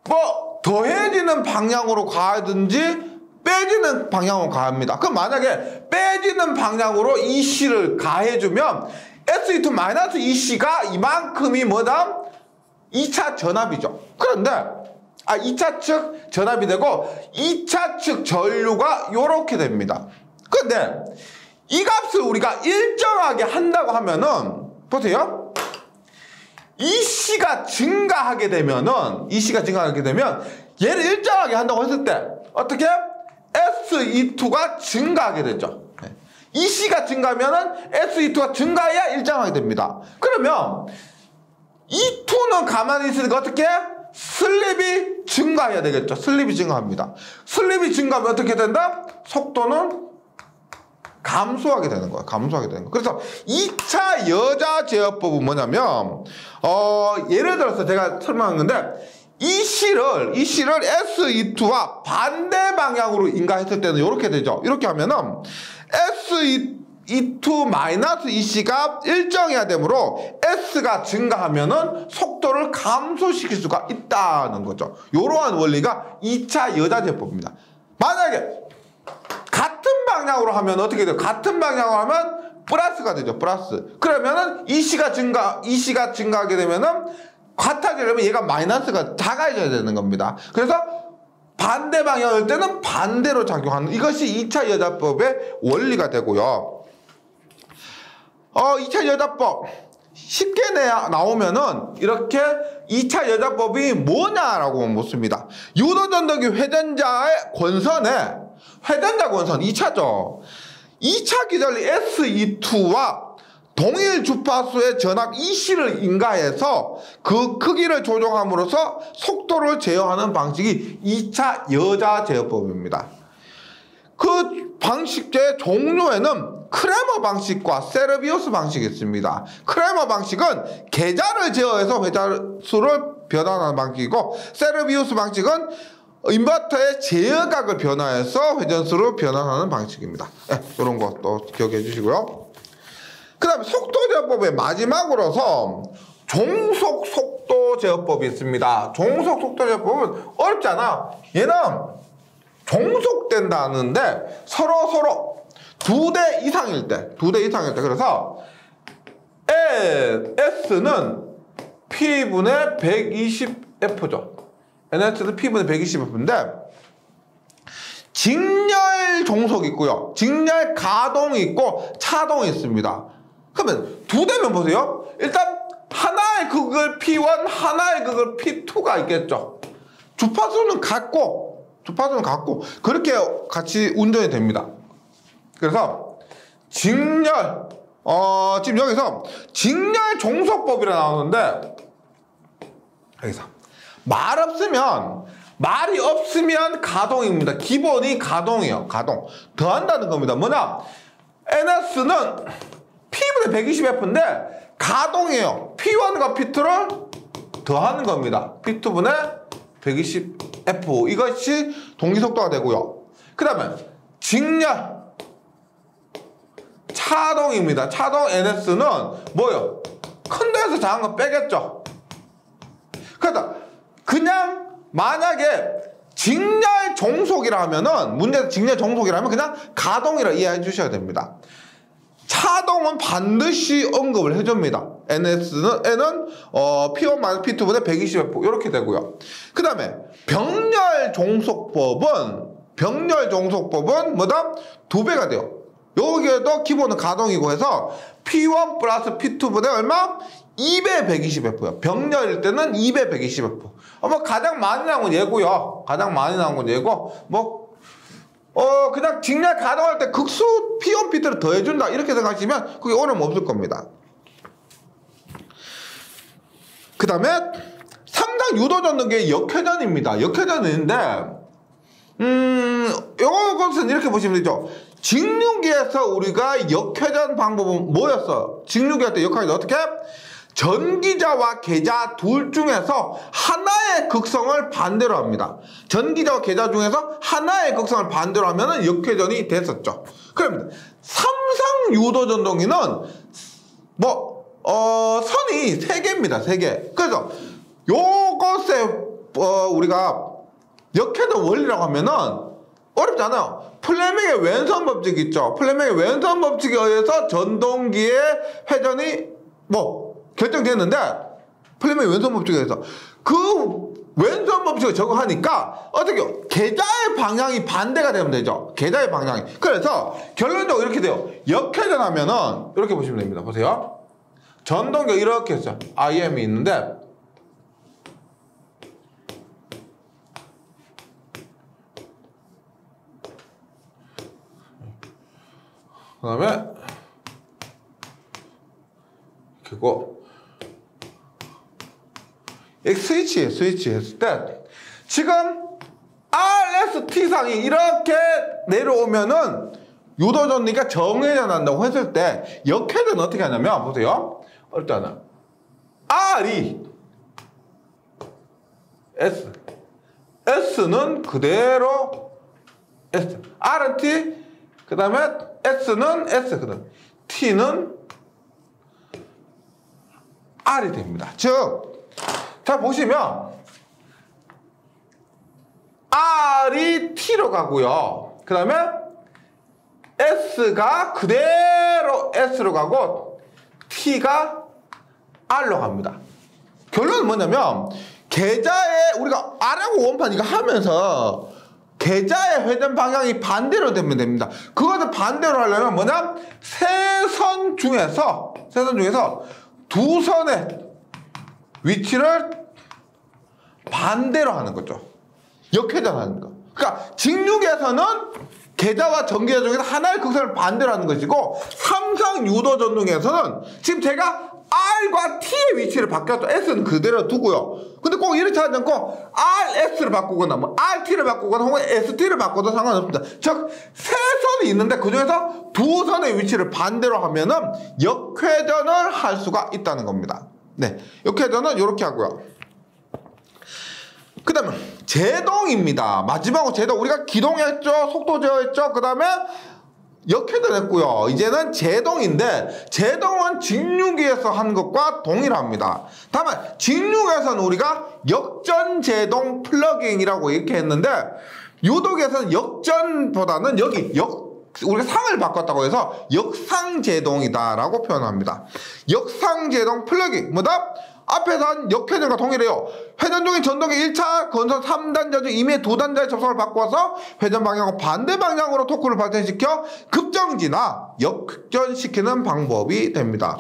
뭐 더해지는 방향으로 가든지 빼지는 방향으로 가합니다. 그럼 만약에 빼지는 방향으로 EC를 가해주면 SE2 EC가 이만큼이 뭐다? 2차 전압이죠. 그런데 2차 측 전압이 되고 2차 측 전류가 이렇게 됩니다. 그런데 이 값을 우리가 일정하게 한다고 하면은 보세요. EC가 증가하게 되면 얘를 일정하게 한다고 했을 때 어떻게? SE2가 증가하게 되죠. EC가 증가하면은 SE2가 증가해야 일정하게 됩니다. 그러면 E2는 가만히 있으니까 어떻게? 슬립이 증가해야 되겠죠. 슬립이 증가합니다. 슬립이 증가하면 어떻게 된다? 속도는 감소하게 되는 거예요. 그래서 2차 여자 제어법은 뭐냐면 예를 들어서 제가 설명한 건데 EC를 SE2와 반대 방향으로 인가했을 때는 이렇게 되죠. 이렇게 하면은 SE2 EC가 일정해야 되므로 S가 증가하면은 속도를 감소시킬 수가 있다는 거죠. 이러한 원리가 2차 여자 제어법입니다. 만약에 같은 방향으로 하면 어떻게 돼요? 같은 방향으로 하면 플러스가 되죠. 플러스. 그러면은 EC가 증가하게 되면은 같아지려면 얘가 마이너스가 작아져야 되는 겁니다. 그래서 반대 방향일 때는 반대로 작용하는 이것이 2차 여자법의 원리가 되고요. 2차 여자법 쉽게 나오면은 이렇게 2차 여자법이 뭐냐라고 묻습니다. 유도전동기 회전자의 권선에 회전자 권선 2차죠. 2차 기전리 SE2와 동일 주파수의 전압 EC를 인가해서 그 크기를 조정함으로써 속도를 제어하는 방식이 2차 여자 제어법입니다. 그 방식의 종류에는 크레머 방식과 세르비우스 방식이 있습니다. 크레머 방식은 계자를 제어해서 회전수를 변환하는 방식이고 세르비우스 방식은 인버터의 제어각을 변화해서 회전수를 변환하는 방식입니다. 이런 것도 기억해 주시고요. 그 다음에 속도제어법의 마지막으로서 종속 속도제어법이 있습니다. 종속 속도제어법은 어렵잖아. 얘는 종속된다는데 서로 2대 이상일 때 그래서 S는 P분의 120F죠. NS는 P분의 120F인데 직렬 종속이 있고요. 직렬 가동이 있고 차동이 있습니다. 그러면 2대면 보세요. 일단 하나의 극을 P1, 하나의 극을 P2가 있겠죠. 주파수는 같고 그렇게 같이 운전이 됩니다. 그래서 직렬 지금 여기서 직렬 종속법이라 나오는데 여기서 말이 없으면 가동입니다. 기본이 가동이에요. 가동. 더한다는 겁니다. 뭐냐? NS는 P분의 120F인데 가동이에요. P1과 P2를 더하는 겁니다. P2분의 120F. 이것이 동기속도가 되고요. 그 다음에 직렬 차동입니다. 차동 NS는 뭐예요? 큰 데에서 작은 거 빼겠죠. 그래서 그냥 만약에 직렬 종속이라 하면은 문제에서 직렬 종속이라 하면 그냥 가동이라 이해해 주셔야 됩니다. 차동은 반드시 언급을 해줍니다. N은 P1 P2분의 120F 이렇게 되고요. 그 다음에 병렬 종속법은 뭐다? 2배가 돼요. 여기에도 기본은 가동이고 해서 P1 플러스 P2분의 얼마? 2배 120F요. 병렬일 때는 2배 120F. 뭐 가장 많이 나온 건 얘고요. 가장 많이 나온 건 얘고 그냥 직렬 가동할 때 극수 P1, P2를 더해준다 이렇게 생각하시면 그게 어려움 없을 겁니다. 그 다음에 3단 유도 전등기의 역회전입니다. 역회전인데 요것은 이렇게 보시면 되죠. 직류기에서 우리가 역회전 방법은 뭐였어요? 직류기할 때 역회전 어떻게? 전기자와 계자 둘 중에서 하나의 극성을 반대로 합니다. 전기자와 계자 중에서 하나의 극성을 반대로 하면 역회전이 됐었죠. 그럼 삼상 유도 전동기는 선이 3개입니다. 3개. 그래서 요것에 우리가 역회전 원리라고 하면은 어렵지 않아요. 플레밍의 왼손 법칙 있죠. 플레밍의 왼손 법칙에 의해서 전동기의 회전이 결정됐는데 플레밍의 왼손 법칙에 의해서 그 왼손 법칙을 적용하니까 어떻게 해요? 계자의 방향이 반대가 되면 되죠. 계자의 방향이. 그래서 결론적으로 이렇게 돼요. 역회전하면은 이렇게 보시면 됩니다. 보세요. 전동기가 이렇게 했어요. IM이 있는데 그 다음에 그리고 스위치 했을 때 지금 RST상이 이렇게 내려오면은 유도 전기가 정회전 한다고 했을 때 역회전은 어떻게 하냐면 보세요. 일단은 R이 S는 그대로 S R은 T 그 다음에 S는 S 그 다음 T는 R이 됩니다. 즉 자 보시면 R이 T로 가고요. 그 다음에 S가 그대로 S로 가고 T가 R로 갑니다. 결론은 뭐냐면 계자에 우리가 R하고 원판 이거 하면서 계자의 회전 방향이 반대로 되면 됩니다. 그것을 반대로 하려면 뭐냐? 세 선 중에서 두 선의 위치를 반대로 하는 거죠. 역회전하는 거. 그러니까 직류에서는 계자와 전기자 중에서 하나의 극선을 반대로 하는 것이고 삼상 유도 전등에서는 지금 제가 R과 T의 위치를 바뀌었죠. S는 그대로 두고요. 근데 꼭 이렇게 하지 않고 RS를 바꾸거나 RT를 바꾸거나 혹은 ST를 바꿔도 상관없습니다. 즉 세 선이 있는데 그 중에서 두 선의 위치를 반대로 하면은 역회전을 할 수가 있다는 겁니다. 네, 역회전은 이렇게 하고요. 그 다음에 제동입니다. 마지막으로 제동. 우리가 기동했죠. 속도 제어했죠. 그 다음에 역회전했고요. 이제는 제동인데 제동은 직류기에서 한 것과 동일합니다. 다만 직류기에서는 우리가 역전제동 플러깅이라고 이렇게 했는데 유도기에서는 역전보다는 우리가 상을 바꿨다고 해서 역상제동이다라고 표현합니다. 역상제동 플러깅 뭐다? 앞에서 한 역회전과 동일해요. 회전 중인 전동기 1차 건선 3단자 중 이미 2단자의 접속을 바꿔서 회전 방향과 반대 방향으로 토크를 발전시켜 급정지나 역전시키는 방법이 됩니다.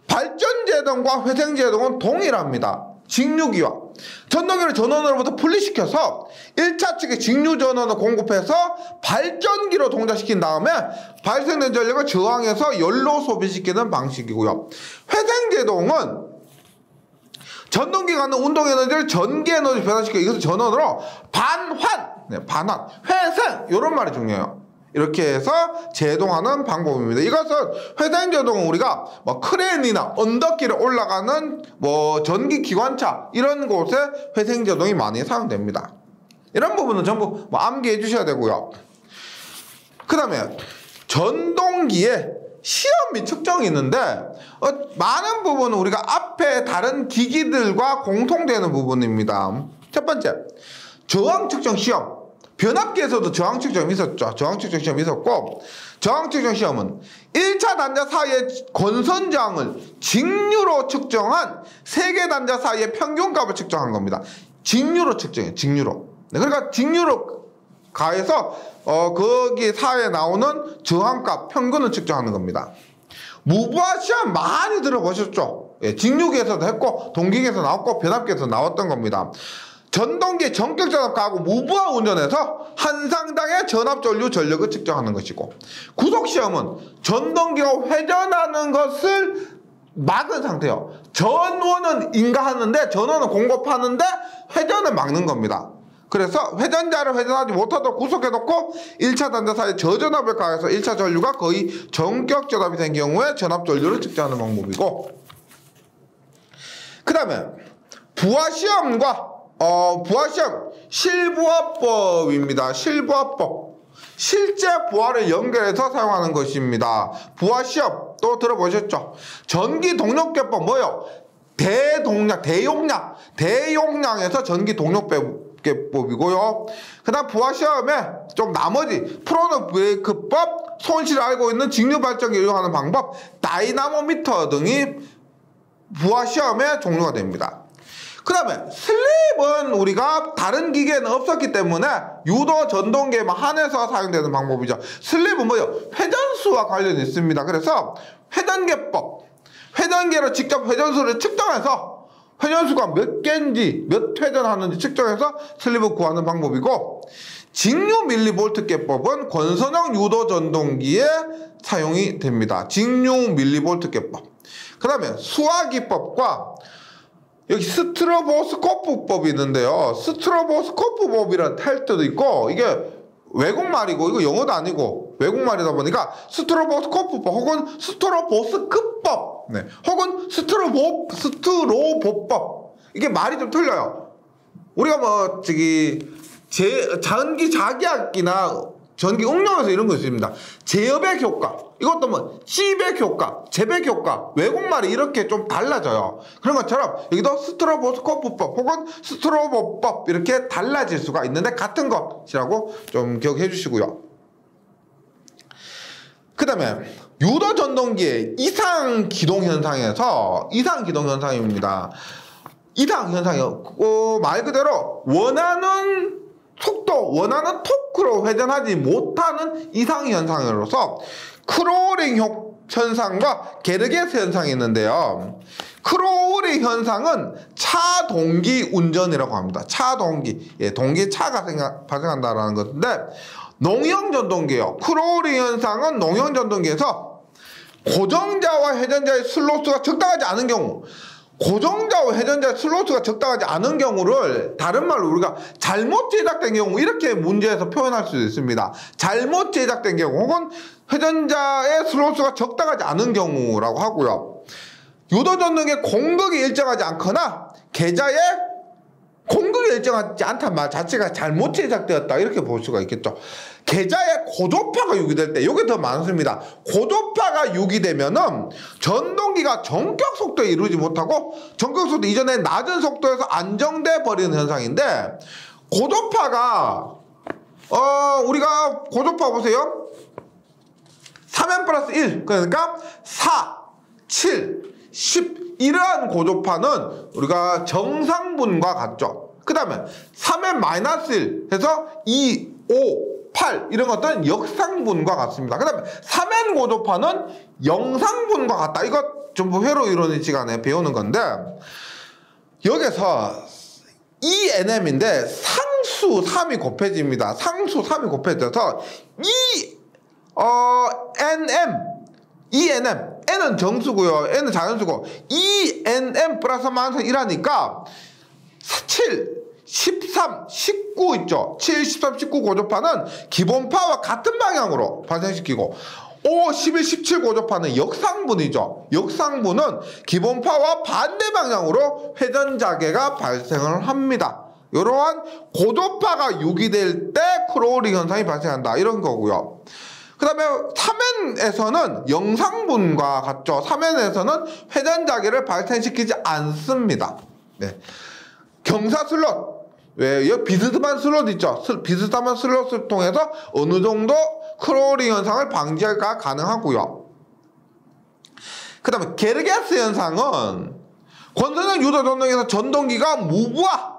발전제동과 회생제동은 동일합니다. 직류기와 전동기를 전원으로부터 분리시켜서 1차 측에 직류 전원을 공급해서 발전기로 동작시킨 다음에 발생된 전력을 저항해서 열로 소비시키는 방식이고요. 회생제동은 전동기가 갖는 운동 에너지를 전기 에너지 변화시켜 이것을 전원으로 반환, 회생 이런 말이 중요해요. 이렇게 해서 제동하는 방법입니다. 이것은 회생제동은 우리가 뭐 크레인이나 언덕길에 올라가는 뭐 전기 기관차 이런 곳에 회생제동이 많이 사용됩니다. 이런 부분은 전부 뭐 암기해 주셔야 되고요. 그 다음에 전동기에 시험 및 측정이 있는데 많은 부분은 우리가 앞에 다른 기기들과 공통되는 부분입니다. 첫 번째, 저항 측정 시험. 변압기에서도 저항 측정이 있었죠. 저항 측정 시험이 있었고, 저항 측정 시험은 1차 단자 사이의 건선 저항을 직류로 측정한 3개 단자 사이의 평균값을 측정한 겁니다. 직류로 측정해요. 직류로. 네, 그러니까 직류로 가해서 거기 사이에 나오는 저항값 평균을 측정하는 겁니다. 무부하 시험 많이 들어보셨죠? 예, 직류기에서도 했고 동기기에서 나왔고 변압기에서 나왔던 겁니다. 전동기 전격 전압가하고 무부하 운전에서 한 상당의 전압 전류 전력을 측정하는 것이고, 구속 시험은 전동기가 회전하는 것을 막은 상태예요. 전원은 인가하는데 전원은 공급하는데 회전을 막는 겁니다. 그래서 회전자를 회전하지 못하도록 구속해놓고 1차 단자 사이 저전압을 가해서 1차 전류가 거의 전격 전압이 된 경우에 전압 전류를 측정하는 방법이고, 그 다음에 부하시험과 부하시험 실부하법입니다. 실부하법. 실제 부하를 연결해서 사용하는 것입니다. 부하시험 또 들어보셨죠? 전기 동력계법 뭐요? 대용량에서 전기 동력계법이고요. 그 다음 부하시험에 좀 나머지 프로노 브레이크법, 손실을 알고 있는 직류발전기 이용하는 방법, 다이나모미터 등이 부하시험의 종류가 됩니다. 그 다음에 슬립은 우리가 다른 기계는 없었기 때문에 유도 전동기에만 한해서 사용되는 방법이죠. 슬립은 뭐예요? 회전수와 관련이 있습니다. 그래서 회전계법, 회전계로 직접 회전수를 측정해서 회전수가 몇 개인지 몇 회전하는지 측정해서 슬립을 구하는 방법이고, 직류 밀리볼트계법은 권선형 유도 전동기에 사용이 됩니다. 직류 밀리볼트계법. 그 다음에 수화기법과 여기 스트로보스코프법이 있는데요. 스트로보스코프법이라는 탈 때도 있고, 이게 외국말이고 이거 영어도 아니고 외국말이다 보니까 스트로보스코프법 혹은 스트로보스크법, 네, 혹은 스트로보법, 이게 말이 좀 틀려요. 우리가 뭐 전기 자기학기나 전기 응용에서 이런 거 있습니다. 제어백 효과, 이것도 뭐 C백 효과, 제백 효과, 외국말이 이렇게 좀 달라져요. 그런 것처럼 여기도 스트로보스코프법 혹은 스트로보법 이렇게 달라질 수가 있는데 같은 것이라고 좀 기억해 주시고요. 그 다음에 유도 전동기의 이상 기동 현상입니다. 이상 현상이요. 말 그대로 원하는 속도, 원하는 토크로 회전하지 못하는 이상 현상으로서 크로우링 현상과 게르게스 현상이 있는데요. 크로우링 현상은 차동기 운전이라고 합니다. 차동기, 동기 차가 발생한다라는 것인데, 농형 전동기예요. 크로우링 현상은 농형 전동기에서 고정자와 회전자의 슬로스가 적당하지 않은 경우, 고정자와 회전자의 슬로스가 적당하지 않은 경우를 다른 말로 우리가 잘못 제작된 경우 이렇게 문제에서 표현할 수도 있습니다. 잘못 제작된 경우 혹은 회전자의 슬로스가 적당하지 않은 경우라고 하고요. 유도 전동기의 공극이 일정하지 않거나 계좌의 공극이 일정하지 않다는 말 자체가 잘못 제작되었다 이렇게 볼 수가 있겠죠. 계좌의 고도파가 유기될 때 이게 더 많습니다. 고도파가 유기되면은 전동기가 전격 속도에 이루지 못하고 전격 속도 이전에 낮은 속도에서 안정돼 버리는 현상인데, 고도파가 우리가 고도파 보세요. 3n 플러스 1 그러니까 4, 7, 10 이러한 고도파는 우리가 정상분과 같죠. 그 다음에 3n 마이너스 1 해서 2, 5, 8 이런 것들은 역상분과 같습니다. 그 다음에 3n 고도파는 영상분과 같다. 이거 전부 회로 이론 시간에 배우는 건데, 여기서 ENM인데 상수 3이 곱해집니다. 상수 3이 곱해져서 ENM N은 정수고요. N은 자연수고 ENM 플러스 마이너스 1하니까 7, 13, 19 있죠. 7, 13, 19 고조파는 기본파와 같은 방향으로 발생시키고 5, 11, 17 고조파는 역상분이죠. 역상분은 기본파와 반대 방향으로 회전자개가 발생을 합니다. 이러한 고조파가 유기될 때 크로우리 현상이 발생한다. 이런 거고요. 그 다음에 3N에서는 영상분과 같죠. 3N에서는 회전자개를 발생시키지 않습니다. 네. 경사 슬롯. 왜? 여기 비스듬한 슬롯 있죠. 비스듬한 슬롯을 통해서 어느 정도 크로우리 현상을 방지가 가능하고요. 그 다음에 게르게스 현상은 권선형 유도 전동에서 전동기가 무부하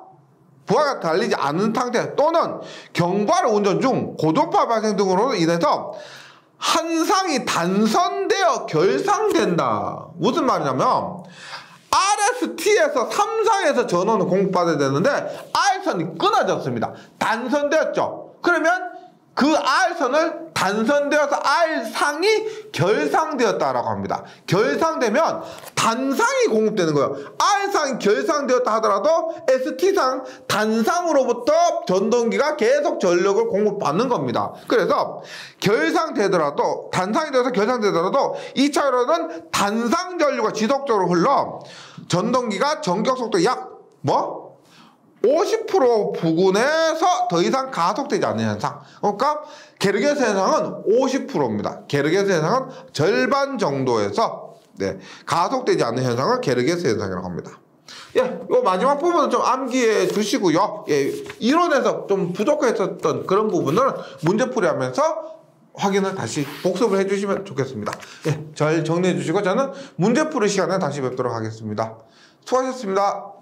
부하가 달리지 않은 상태 또는 경부하를 운전 중 고도파 발생 등으로 인해서 한 상이 단선되어 결상된다. 무슨 말이냐면 RST에서 3상에서 전원을 공급받아야 되는데 R선이 끊어졌습니다. 단선되었죠. 그러면 그 R선을 단선되어서 R상이 결상되었다라고 합니다. 결상되면 단상이 공급되는 거예요. R상이 결상되었다 하더라도 ST상 단상으로부터 전동기가 계속 전력을 공급받는 겁니다. 그래서 결상되더라도 단상이 되어서 결상되더라도 2차로는 단상 전류가 지속적으로 흘러 전동기가 전격속도 약 50% 부근에서 더 이상 가속되지 않는 현상. 그러니까 게르게스 현상은 50%입니다. 게르게스 현상은 절반 정도에서 가속되지 않는 현상을 게르게스 현상이라고 합니다. 예, 요 마지막 부분은 좀 암기해 주시고요. 예, 이론에서 좀 부족했었던 그런 부분을 문제풀이 하면서 확인을 다시 복습을 해주시면 좋겠습니다. 예, 잘 정리해 주시고 저는 문제풀이 시간에 다시 뵙도록 하겠습니다. 수고하셨습니다.